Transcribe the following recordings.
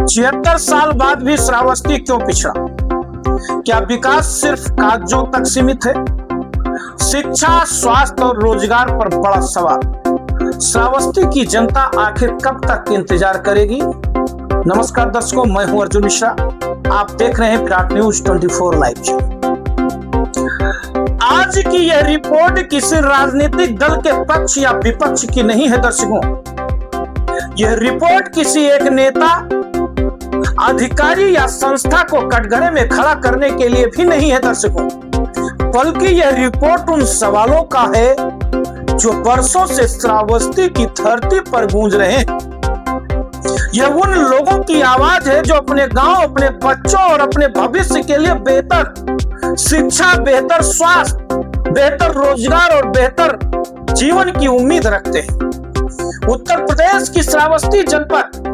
76 साल बाद भी श्रावस्ती क्यों पिछड़ा? क्या विकास सिर्फ कागजों तक सीमित है? शिक्षा, स्वास्थ्य और रोजगार पर बड़ा सवाल। श्रावस्ती की जनता आखिर कब तक इंतजार करेगी? नमस्कार दर्शकों, मैं हूं अर्जुन मिश्रा। आप देख रहे हैं विराट न्यूज 24 लाइव। आज की यह रिपोर्ट किसी राजनीतिक दल के पक्ष या विपक्ष की नहीं है दर्शकों। यह रिपोर्ट किसी एक नेता, अधिकारी या संस्था को कटघरे में खड़ा करने के लिए भी नहीं है दर्शकों, बल्कि यह रिपोर्ट उन सवालों का है जो वर्षों से श्रावस्ती की धरती पर गूंज रहे हैं। यह उन लोगों की आवाज है जो अपने गांव, अपने बच्चों और अपने भविष्य के लिए बेहतर शिक्षा, बेहतर स्वास्थ्य, बेहतर रोजगार और बेहतर जीवन की उम्मीद रखते हैं। उत्तर प्रदेश की श्रावस्ती जनपद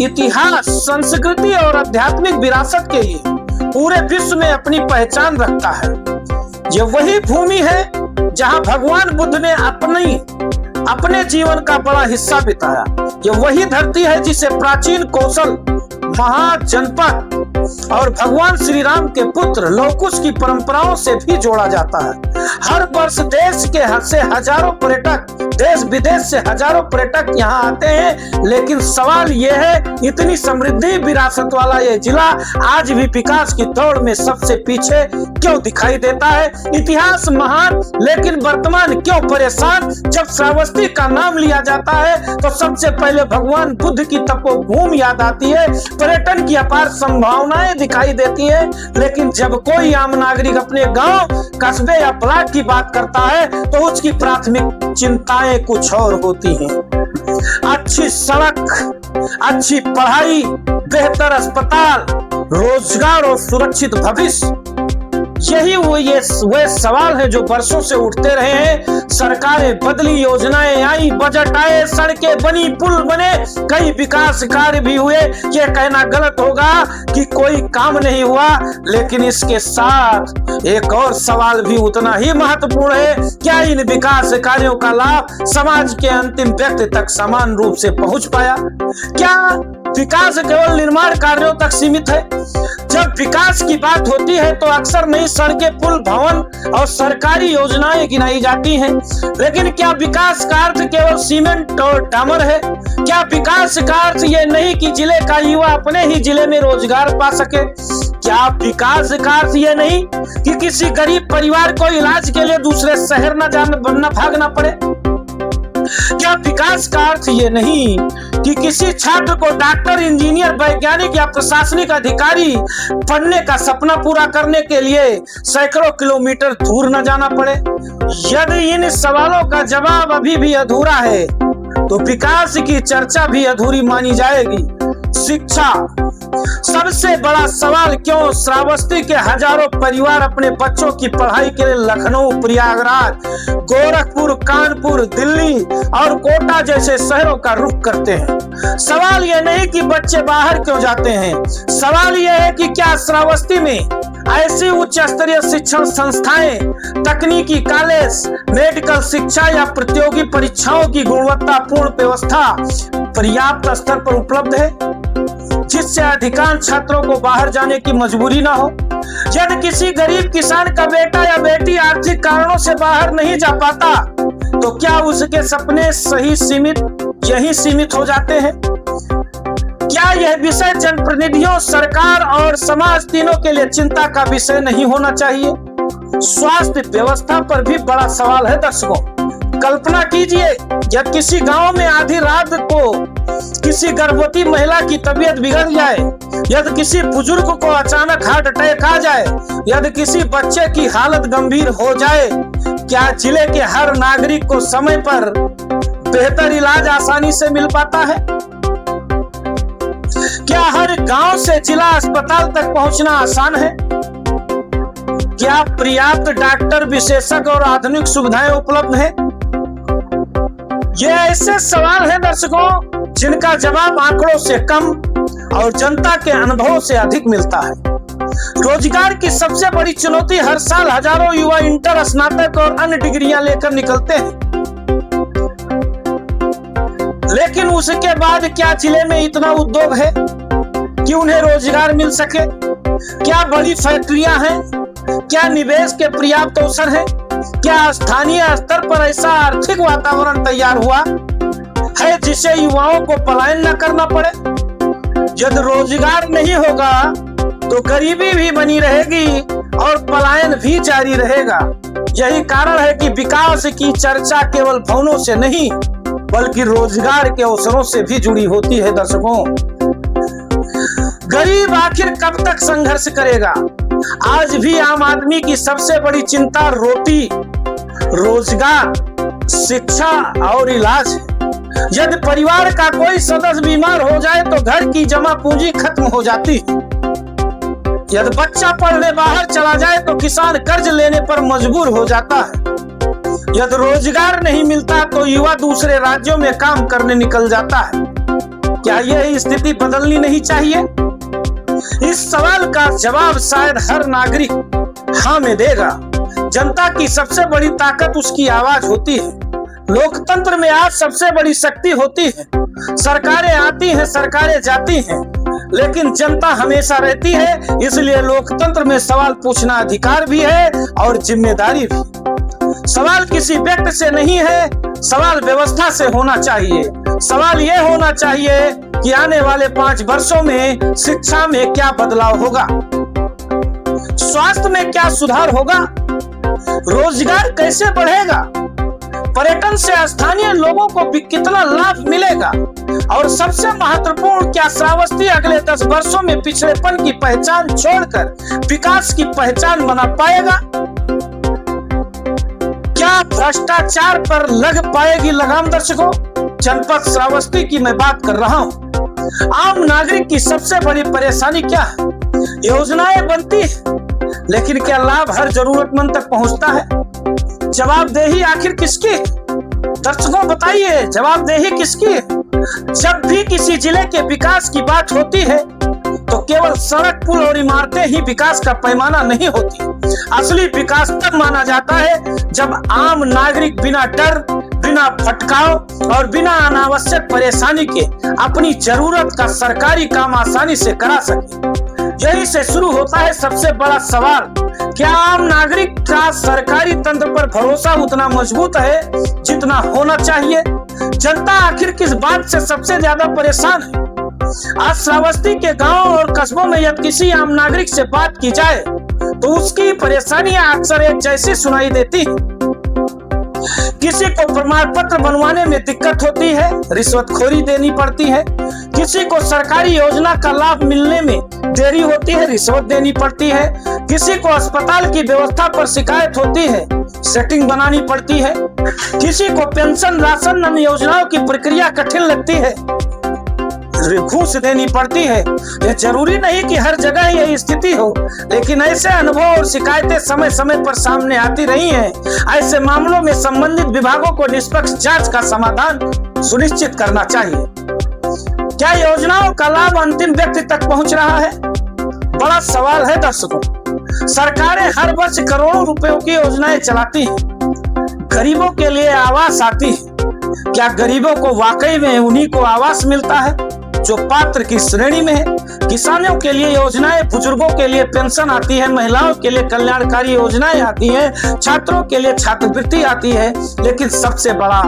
इतिहास, संस्कृति और आध्यात्मिक विरासत के लिए पूरे विश्व में अपनी पहचान रखता है। यह वही भूमि है जहां भगवान बुद्ध ने अपने जीवन का बड़ा हिस्सा बिताया। यह वही धरती है जिसे प्राचीन कौशल, महाजनपद और भगवान श्री राम के पुत्र लवकुश की परंपराओं से भी जोड़ा जाता है। हर वर्ष देश से हजारों पर्यटक, देश विदेश से हजारों पर्यटक यहाँ आते हैं, लेकिन सवाल यह है, इतनी समृद्धि विरासत वाला यह जिला आज भी विकास की दौड़ में सबसे पीछे क्यों दिखाई देता है? इतिहास महान, लेकिन वर्तमान क्यों परेशान? जब श्रावस्ती का नाम लिया जाता है तो सबसे पहले भगवान बुद्ध की तपोभूमि याद आती है, पर्यटन की अपार संभावनाएं दिखाई देती है। लेकिन जब कोई आम नागरिक अपने गांव, कस्बे या ब्लॉक की बात करता है तो उसकी प्राथमिक चिंताएं कुछ और होती हैं। अच्छी सड़क, अच्छी पढ़ाई, बेहतर अस्पताल, रोजगार और सुरक्षित भविष्य, यही वे सवाल है जो वर्षों से उठते रहे हैं। सरकारें बदली, योजनाएं आई, बजट आए, सड़कें बनी, पुल बने, कई विकास कार्य भी हुए। ये कहना गलत होगा कि कोई काम नहीं हुआ, लेकिन इसके साथ एक और सवाल भी उतना ही महत्वपूर्ण है। क्या इन विकास कार्यों का लाभ समाज के अंतिम व्यक्ति तक समान रूप से पहुंच पाया? क्या विकास केवल निर्माण कार्यों तक सीमित है? जब विकास की बात होती है तो अक्सर नई सड़कें, पुल, भवन और सरकारी योजनाएं गिनाई जाती हैं। लेकिन क्या विकास का अर्थ केवल सीमेंट और डामर है? क्या विकास का अर्थ ये नहीं कि जिले का युवा अपने ही जिले में रोजगार पा सके? क्या विकास का अर्थ ये नहीं कि किसी गरीब परिवार को इलाज के लिए दूसरे शहर न भागना पड़े? क्या विकास का अर्थ ये नहीं कि किसी छात्र को डॉक्टर, इंजीनियर, वैज्ञानिक या प्रशासनिक अधिकारी बनने का सपना पूरा करने के लिए सैकड़ों किलोमीटर दूर न जाना पड़े? यदि इन सवालों का जवाब अभी भी अधूरा है तो विकास की चर्चा भी अधूरी मानी जाएगी। शिक्षा, सबसे बड़ा सवाल, क्यों श्रावस्ती के हजारों परिवार अपने बच्चों की पढ़ाई के लिए लखनऊ, प्रयागराज, गोरखपुर, कानपुर, दिल्ली और कोटा जैसे शहरों का रुख करते हैं? सवाल यह नहीं कि बच्चे बाहर क्यों जाते हैं, सवाल यह है कि क्या श्रावस्ती में ऐसी उच्च स्तरीय शिक्षण संस्थाएं, तकनीकी कॉलेज, मेडिकल शिक्षा या प्रतियोगी परीक्षाओं की गुणवत्तापूर्ण व्यवस्था पर्याप्त स्तर पर उपलब्ध है, जिससे अधिकांश छात्रों को बाहर जाने की मजबूरी ना हो? यदि किसी गरीब किसान का बेटा या बेटी आर्थिक कारणों से बाहर नहीं जा पाता तो क्या उसके सपने यही सीमित हो जाते हैं? क्या यह विषय जनप्रतिनिधियों, सरकार और समाज तीनों के लिए चिंता का विषय नहीं होना चाहिए? स्वास्थ्य व्यवस्था पर भी बड़ा सवाल है दर्शकों। कल्पना कीजिए, यदि किसी गांव में आधी रात को किसी गर्भवती महिला की तबीयत बिगड़ जाए, यदि किसी बुजुर्ग को अचानक हार्ट अटैक आ जाए, यदि किसी बच्चे की हालत गंभीर हो जाए, क्या जिले के हर नागरिक को समय पर बेहतर इलाज आसानी से मिल पाता है? क्या हर गांव से जिला अस्पताल तक पहुंचना आसान है? क्या पर्याप्त डॉक्टर, विशेषज्ञ और आधुनिक सुविधाएं उपलब्ध हैं? ये ऐसे सवाल हैं दर्शकों जिनका जवाब आंकड़ों से कम और जनता के अनुभव से अधिक मिलता है। रोजगार की सबसे बड़ी चुनौती, हर साल हजारों युवा इंटर, स्नातक और अन्य डिग्रियां लेकर निकलते हैं, लेकिन उसके बाद क्या जिले में इतना उद्योग है? कि उन्हें रोजगार मिल सके? क्या बड़ी फैक्ट्रियां हैं? क्या निवेश के पर्याप्त अवसर हैं? क्या स्थानीय स्तर पर ऐसा आर्थिक वातावरण तैयार हुआ है जिससे युवाओं को पलायन न करना पड़े? यदि रोजगार नहीं होगा तो गरीबी भी बनी रहेगी और पलायन भी जारी रहेगा। यही कारण है कि विकास की चर्चा केवल भवनों से नहीं बल्कि रोजगार के अवसरों से भी जुड़ी होती है। दर्शकों, गरीब आखिर कब तक संघर्ष करेगा? आज भी आम आदमी की सबसे बड़ी चिंता रोटी, रोजगार, शिक्षा और इलाज है। यदि परिवार का कोई सदस्य बीमार हो जाए तो घर की जमा पूंजी खत्म हो जाती है। यदि बच्चा पढ़ने बाहर चला जाए तो किसान कर्ज लेने पर मजबूर हो जाता है। यदि रोजगार नहीं मिलता तो युवा दूसरे राज्यों में काम करने निकल जाता है। क्या यह स्थिति बदलनी नहीं चाहिए? इस सवाल का जवाब शायद हर नागरिक हाँ में देगा। जनता की सबसे बड़ी ताकत उसकी आवाज होती है। लोकतंत्र में आज सबसे बड़ी शक्ति होती है। सरकारें आती हैं, सरकारें जाती हैं, लेकिन जनता हमेशा रहती है। इसलिए लोकतंत्र में सवाल पूछना अधिकार भी है और जिम्मेदारी भी। सवाल किसी व्यक्ति से नहीं है, सवाल व्यवस्था से होना चाहिए। सवाल यह होना चाहिए कि आने वाले 5 वर्षों में शिक्षा में क्या बदलाव होगा, स्वास्थ्य में क्या सुधार होगा, रोजगार कैसे बढ़ेगा, पर्यटन से स्थानीय लोगों को भी कितना लाभ मिलेगा, और सबसे महत्वपूर्ण, क्या श्रावस्ती अगले 10 वर्षों में पिछड़ेपन की पहचान छोड़कर विकास की पहचान बना पाएगा? क्या भ्रष्टाचार पर लग पाएगी लगाम? दर्शकों, जनपद श्रावस्ती की मैं बात कर रहा हूँ। आम नागरिक की सबसे बड़ी परेशानी क्या है? योजनाएं बनती है लेकिन क्या लाभ हर जरूरतमंद तक पहुंचता है? जवाबदेही आखिर किसकी? दर्शकों बताइए, जवाबदेही किसकी? जब भी किसी जिले के विकास की बात होती है तो केवल सड़क, पुल और इमारतें ही विकास का पैमाना नहीं होती। असली विकास तब माना जाता है जब आम नागरिक बिना डर, बिना भटकाव और बिना अनावश्यक परेशानी के अपनी जरूरत का सरकारी काम आसानी से करा सके। यही से शुरू होता है सबसे बड़ा सवाल, क्या आम नागरिक का सरकारी तंत्र पर भरोसा उतना मजबूत है जितना होना चाहिए? जनता आखिर किस बात से सबसे ज्यादा परेशान है? आज श्रावस्ती के गांव और कस्बों में यदि किसी आम नागरिक से बात की जाए तो उसकी परेशानियां अक्सर एक जैसी सुनाई देती है। किसी को प्रमाण पत्र बनवाने में दिक्कत होती है, रिश्वतखोरी देनी पड़ती है। किसी को सरकारी योजना का लाभ मिलने में देरी होती है, रिश्वत देनी पड़ती है। किसी को अस्पताल की व्यवस्था पर शिकायत होती है, सेटिंग बनानी पड़ती है। किसी को पेंशन, राशन, अन्य योजनाओं की प्रक्रिया कठिन लगती है, घूस देनी पड़ती है। यह जरूरी नहीं कि हर जगह यही स्थिति हो, लेकिन ऐसे अनुभव और शिकायतें समय समय पर सामने आती रही हैं। ऐसे मामलों में संबंधित विभागों को निष्पक्ष जांच का समाधान सुनिश्चित करना चाहिए। क्या योजनाओं का लाभ अंतिम व्यक्ति तक पहुंच रहा है? बड़ा सवाल है दर्शकों। सरकारें हर वर्ष करोड़ों रुपयों की योजनाएं चलाती हैं, गरीबों के लिए आवास आती है। क्या गरीबों को वाकई में उन्हीं को आवास मिलता है जो पात्र की श्रेणी में है? किसानों के लिए योजनाएं, बुजुर्गों के लिए पेंशन आती है, महिलाओं के लिए कल्याणकारी योजनाएं आती हैं, छात्रों के लिए छात्रवृत्ति आती है, लेकिन सबसे बड़ा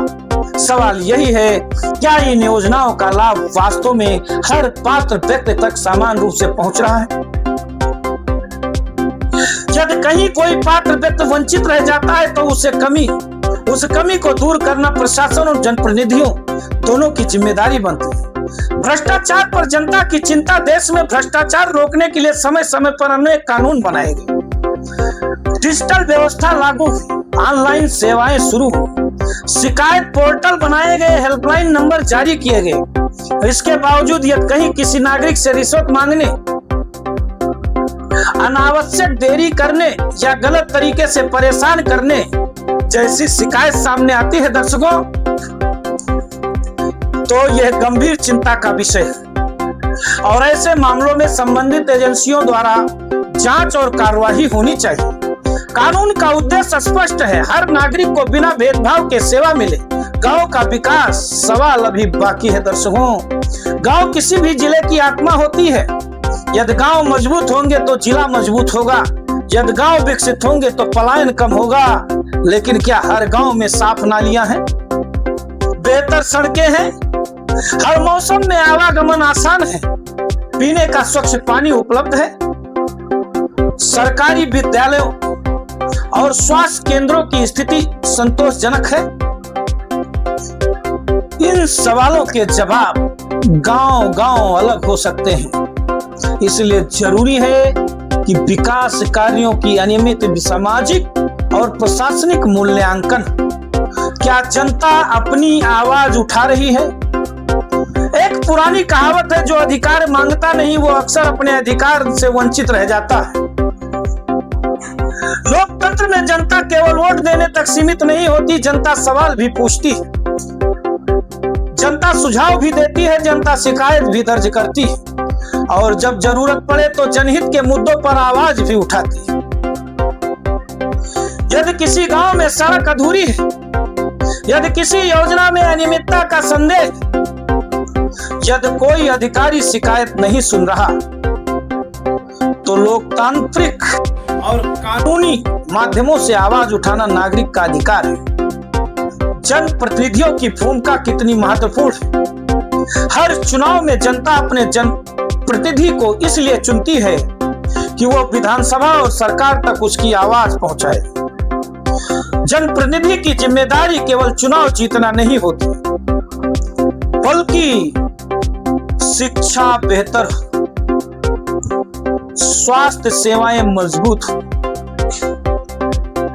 सवाल यही है, क्या इन योजनाओं का लाभ वास्तव में हर पात्र व्यक्ति तक समान रूप से पहुंच रहा है? यदि कहीं कोई पात्र व्यक्ति वंचित रह जाता है तो उस कमी को दूर करना प्रशासन और जनप्रतिनिधियों दोनों की जिम्मेदारी बनती है। भ्रष्टाचार पर जनता की चिंता। देश में भ्रष्टाचार रोकने के लिए समय समय पर अनेक कानून बनाए गए, डिजिटल व्यवस्था लागू हुई, ऑनलाइन सेवाएं शुरू हुई, शिकायत पोर्टल बनाए गए, हेल्पलाइन नंबर जारी किए गए। इसके बावजूद यदि कहीं किसी नागरिक से रिश्वत मांगने, अनावश्यक देरी करने या गलत तरीके से परेशान करने जैसी शिकायत सामने आती है दर्शकों, तो यह गंभीर चिंता का विषय है और ऐसे मामलों में संबंधित एजेंसियों द्वारा जांच और कार्रवाई होनी चाहिए। कानून का उद्देश्य स्पष्ट है, हर नागरिक को बिना भेदभाव के सेवा मिले। गांव का विकास सवाल अभी बाकी है दर्शकों। गांव किसी भी जिले की आत्मा होती है। यदि गांव मजबूत होंगे तो जिला मजबूत होगा, यदि गांव विकसित होंगे तो पलायन कम होगा। लेकिन क्या हर गांव में साफ नालियां हैं, बेहतर सड़कें हैं, हर मौसम में आवागमन आसान है, पीने का स्वच्छ पानी उपलब्ध है, सरकारी विद्यालयों और स्वास्थ्य केंद्रों की स्थिति संतोषजनक है? इन सवालों के जवाब गांव-गांव अलग हो सकते हैं। इसलिए जरूरी है कि विकास कार्यों की अनियमित सामाजिक और प्रशासनिक मूल्यांकन। क्या जनता अपनी आवाज उठा रही है? एक पुरानी कहावत है, जो अधिकार मांगता नहीं वो अक्सर अपने अधिकार से वंचित रह जाता है। लोकतंत्र में जनता केवल वोट देने तक सीमित नहीं होती, जनता सवाल भी पूछती है, जनता सुझाव भी देती है, जनता शिकायत भी दर्ज करती है और जब जरूरत पड़े तो जनहित के मुद्दों पर आवाज भी उठाती है। यदि किसी गांव में सड़क अधूरी है, यदि किसी योजना में अनियमितता का संदेह, यदि कोई अधिकारी शिकायत नहीं सुन रहा, तो लोकतांत्रिक और कानूनी माध्यमों से आवाज उठाना नागरिक का अधिकार है। जनप्रतिनिधियों की भूमिका कितनी महत्वपूर्ण है। हर चुनाव में जनता अपने जनप्रतिनिधि को इसलिए चुनती है कि वो विधानसभा और सरकार तक उसकी आवाज पहुंचाए। जनप्रतिनिधि की जिम्मेदारी केवल चुनाव जीतना नहीं होती, बल्कि शिक्षा बेहतर हो, स्वास्थ्य सेवाएं मजबूत हो,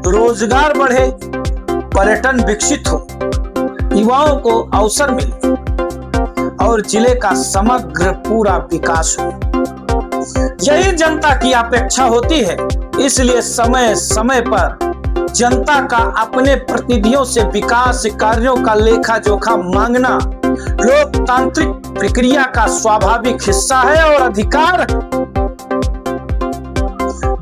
रोजगार बढ़े, पर्यटन विकसित हो, युवाओं को अवसर मिले और जिले का समग्र पूरा विकास हो। यही जनता की अपेक्षा होती है। इसलिए समय समय पर जनता का अपने प्रतिनिधियों से विकास कार्यों का लेखा जोखा मांगना लोकतांत्रिक प्रक्रिया का स्वाभाविक हिस्सा है और अधिकार है।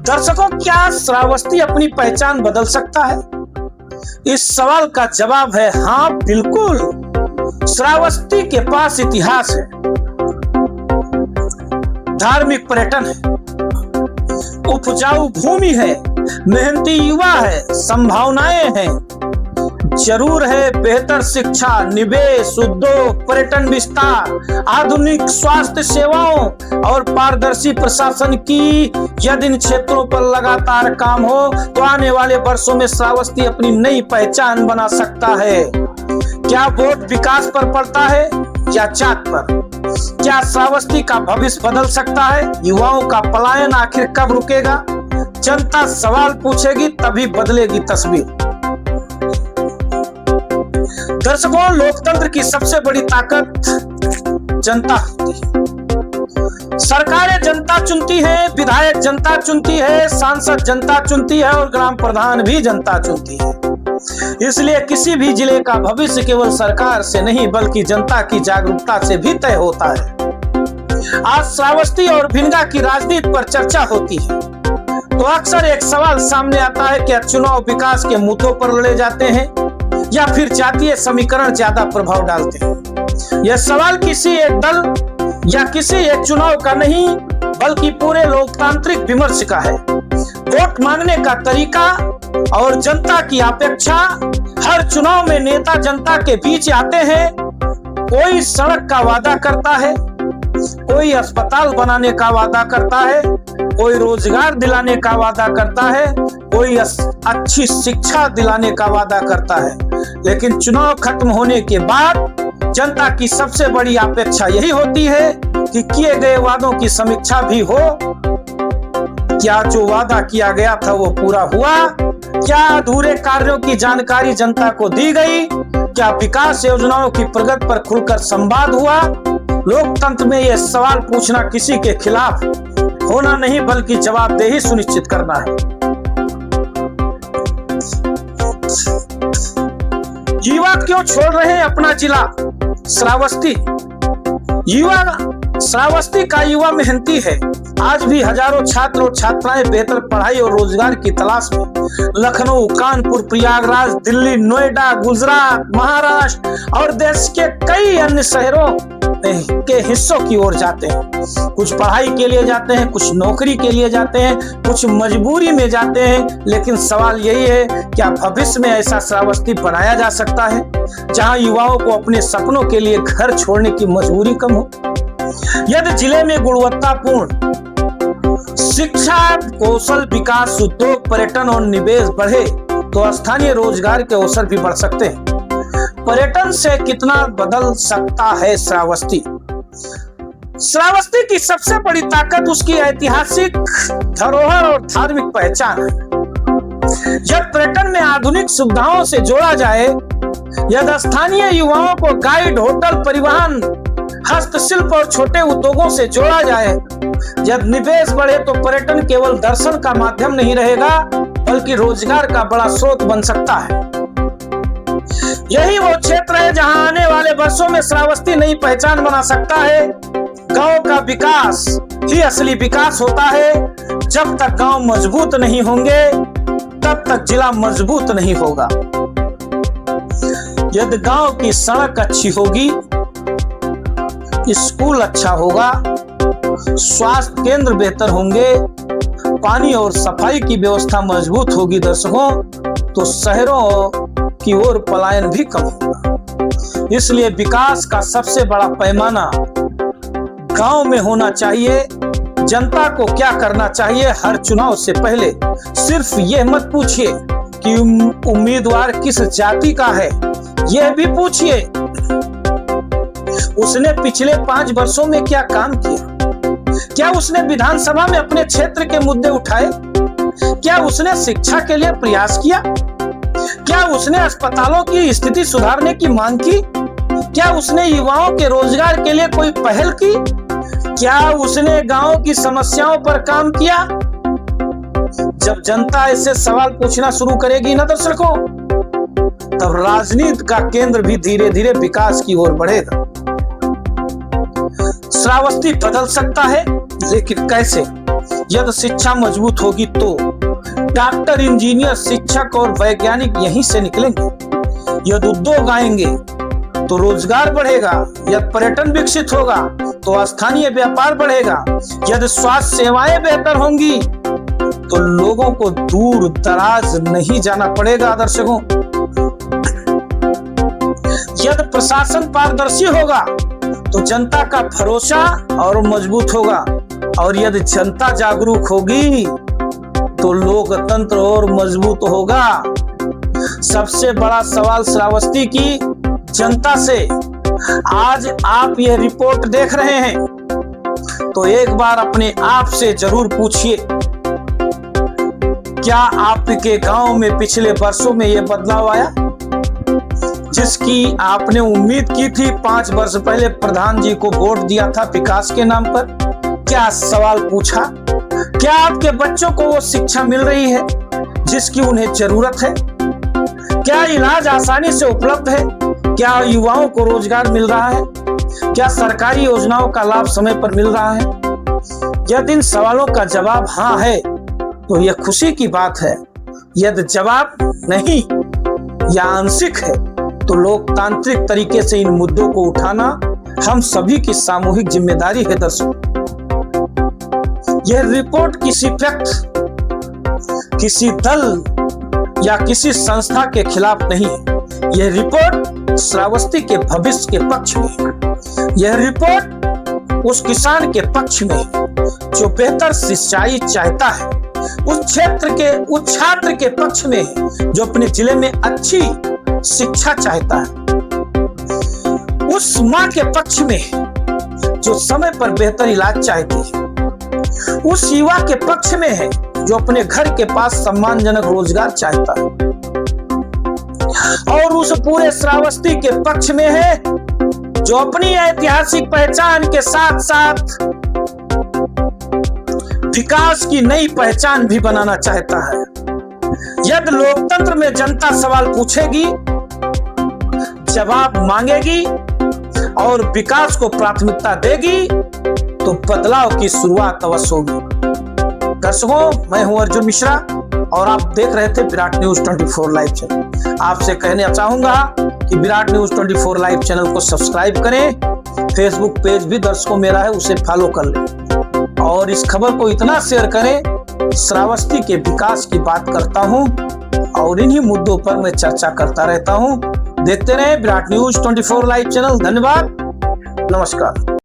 दर्शकों, क्या श्रावस्ती अपनी पहचान बदल सकता है? इस सवाल का जवाब है हाँ, बिल्कुल। श्रावस्ती के पास इतिहास है, धार्मिक पर्यटन है, उपजाऊ भूमि है, मेहनती युवा है, संभावनाएं हैं। जरूर है बेहतर शिक्षा, निवेश, उद्योग, पर्यटन विस्तार, आधुनिक स्वास्थ्य सेवाओं और पारदर्शी प्रशासन की यदि इन क्षेत्रों पर लगातार काम हो तो आने वाले वर्षों में श्रावस्ती अपनी नई पहचान बना सकता है। क्या वोट विकास पर पड़ता है या जात पर? क्या श्रावस्ती का भविष्य बदल सकता है? युवाओं का पलायन आखिर कब रुकेगा? जनता सवाल पूछेगी तभी बदलेगी तस्वीर। दर्शकों, लोकतंत्र की सबसे बड़ी ताकत जनता होती है। सरकारें जनता चुनती है, विधायक जनता चुनती है, सांसद जनता चुनती है और ग्राम प्रधान भी जनता चुनती है। इसलिए किसी भी जिले का भविष्य केवल सरकार से नहीं बल्कि जनता की जागरूकता से भी तय होता है। आज श्रावस्ती और भिनगा की राजनीति पर चर्चा होती है तो अक्सर एक सवाल सामने आता है, क्या चुनाव विकास के मुद्दों पर लड़े जाते हैं या फिर जातीय समीकरण ज्यादा प्रभाव डालते हैं? यह सवाल किसी एक दल या किसी एक चुनाव का नहीं बल्कि पूरे लोकतांत्रिक विमर्श का है। वोट मांगने का तरीका और जनता की अपेक्षा। हर चुनाव में नेता जनता के बीच आते हैं, कोई सड़क का वादा करता है, कोई अस्पताल बनाने का वादा करता है, कोई रोजगार दिलाने का वादा करता है, कोई अच्छी शिक्षा दिलाने का वादा करता है। लेकिन चुनाव खत्म होने के बाद जनता की सबसे बड़ी अपेक्षा यही होती है कि किए गए वादों की समीक्षा भी हो। क्या जो वादा किया गया था वो पूरा हुआ? क्या अधूरे कार्यों की जानकारी जनता को दी गई? क्या विकास योजनाओं की प्रगति पर खुलकर संवाद हुआ? लोकतंत्र में यह सवाल पूछना किसी के खिलाफ होना नहीं बल्कि जवाबदेही सुनिश्चित करना है। युवा क्यों छोड़ रहे हैं अपना जिला श्रावस्ती? युवा श्रावस्ती का युवा मेहनती है। आज भी हजारों छात्र और छात्राएं बेहतर पढ़ाई और रोजगार की तलाश में लखनऊ, कानपुर, प्रयागराज, दिल्ली, नोएडा, गुजरात, महाराष्ट्र और देश के कई अन्य शहरों के हिस्सों की ओर जाते हैं। कुछ पढ़ाई के लिए जाते हैं, कुछ नौकरी के लिए जाते हैं, कुछ मजबूरी में जाते हैं। लेकिन सवाल यही है, क्या भविष्य में ऐसा श्रावस्ती बनाया जा सकता है जहां युवाओं को अपने सपनों के लिए घर छोड़ने की मजबूरी कम हो? यदि जिले में गुणवत्तापूर्ण शिक्षा, कौशल विकास, उद्योग, पर्यटन और निवेश बढ़े तो स्थानीय रोजगार के अवसर भी बढ़ सकते हैं। पर्यटन से कितना बदल सकता है श्रावस्ती? श्रावस्ती की सबसे बड़ी ताकत उसकी ऐतिहासिक धरोहर और धार्मिक पहचान है। जब पर्यटन में आधुनिक सुविधाओं से जोड़ा जाए, यदि स्थानीय युवाओं को गाइड, होटल, परिवहन, हस्तशिल्प और छोटे उद्योगों से जोड़ा जाए, जब निवेश बढ़े तो पर्यटन केवल दर्शन का माध्यम नहीं रहेगा बल्कि रोजगार का बड़ा स्रोत बन सकता है। यही वो क्षेत्र है जहां आने वाले वर्षों में श्रावस्ती नई पहचान बना सकता है। गांव का विकास ही असली विकास होता है। जब तक गांव मजबूत नहीं होंगे तब तक जिला मजबूत नहीं होगा। यदि गांव की सड़क अच्छी होगी, स्कूल अच्छा होगा, स्वास्थ्य केंद्र बेहतर होंगे, पानी और सफाई की व्यवस्था मजबूत होगी दर्शकों, तो शहरों की ओर पलायन भी कम होगा। इसलिए विकास का सबसे बड़ा पैमाना गांव में होना चाहिए। जनता को क्या करना चाहिए? हर चुनाव से पहले सिर्फ यह मत पूछिए कि उम्मीदवार किस जाति का है, यह भी पूछिए उसने पिछले 5 वर्षों में क्या काम किया। क्या उसने विधानसभा में अपने क्षेत्र के मुद्दे उठाए? क्या उसने शिक्षा के लिए प्रयास किया? क्या उसने अस्पतालों की स्थिति सुधारने की मांग की? क्या उसने युवाओं के रोजगार के लिए कोई पहल की? क्या उसने गांव की समस्याओं पर काम किया? जब जनता ऐसे सवाल पूछना शुरू करेगी ना दर्शकों, तब राजनीति का केंद्र भी धीरे धीरे विकास की ओर बढ़ेगा। श्रावस्ती बदल सकता है, लेकिन कैसे? यदि शिक्षा मजबूत होगी तो डॉक्टर, इंजीनियर, शिक्षक और वैज्ञानिक यहीं से निकलेंगे। यदि उद्योग आएंगे तो रोजगार बढ़ेगा। यदि पर्यटन विकसित होगा तो स्थानीय व्यापार बढ़ेगा। यदि स्वास्थ्य सेवाएं बेहतर होंगी तो लोगों को दूर दराज नहीं जाना पड़ेगा दर्शकों। यदि प्रशासन पारदर्शी होगा तो जनता का भरोसा और मजबूत होगा, और यदि जनता जागरूक होगी तो लोकतंत्र और मजबूत होगा। सबसे बड़ा सवाल श्रावस्ती की जनता से, आज आप यह रिपोर्ट देख रहे हैं तो एक बार अपने आप से जरूर पूछिए, क्या आपके गांव में पिछले वर्षों में यह बदलाव आया जिसकी आपने उम्मीद की थी? 5 वर्ष पहले प्रधान जी को वोट दिया था विकास के नाम पर। क्या सवाल पूछा? क्या आपके बच्चों को वो शिक्षा मिल रही है जिसकी उन्हें जरूरत है? क्या इलाज आसानी से उपलब्ध है? क्या युवाओं को रोजगार मिल रहा है? क्या सरकारी योजनाओं का लाभ समय पर मिल रहा है? यदि इन सवालों का जवाब हाँ है तो यह खुशी की बात है। यदि जवाब नहीं या आंशिक है तो लोकतांत्रिक तरीके से इन मुद्दों को उठाना हम सभी की सामूहिक जिम्मेदारी है दर्शकों। यह रिपोर्ट किसी व्यक्ति, किसी दल या किसी संस्था के खिलाफ नहीं है। यह रिपोर्ट श्रावस्ती के भविष्य के पक्ष में है। यह रिपोर्ट उस किसान के पक्ष में है जो बेहतर सिंचाई चाहता है, उस छात्र के पक्ष में है जो अपने जिले में अच्छी शिक्षा चाहता है, उस माँ के पक्ष में है जो समय पर बेहतर इलाज चाहती है, उस युवा के पक्ष में है जो अपने घर के पास सम्मानजनक रोजगार चाहता है, और उस पूरे श्रावस्ती के पक्ष में है जो अपनी ऐतिहासिक पहचान के साथ साथ विकास की नई पहचान भी बनाना चाहता है। यदि लोकतंत्र में जनता सवाल पूछेगी, जवाब मांगेगी और विकास को प्राथमिकता देगी तो बदलाव की शुरुआत अवश्य होगी। दर्शकों, मैं हूं अर्जुन मिश्रा और आप देख रहे थे विराट न्यूज 24 लाइव चैनल। आपसे कहना चाहूंगा कि विराट न्यूज 24 लाइव चैनल को सब्सक्राइब करें। फेसबुक पेज भी दर्शकों मेरा है, उसे फॉलो कर लें और इस खबर को इतना शेयर करें। श्रावस्ती के विकास की बात करता हूं और इन्हीं मुद्दों पर मैं चर्चा करता रहता हूं। देखते रहे विराट न्यूज 24 लाइव चैनल। धन्यवाद, नमस्कार।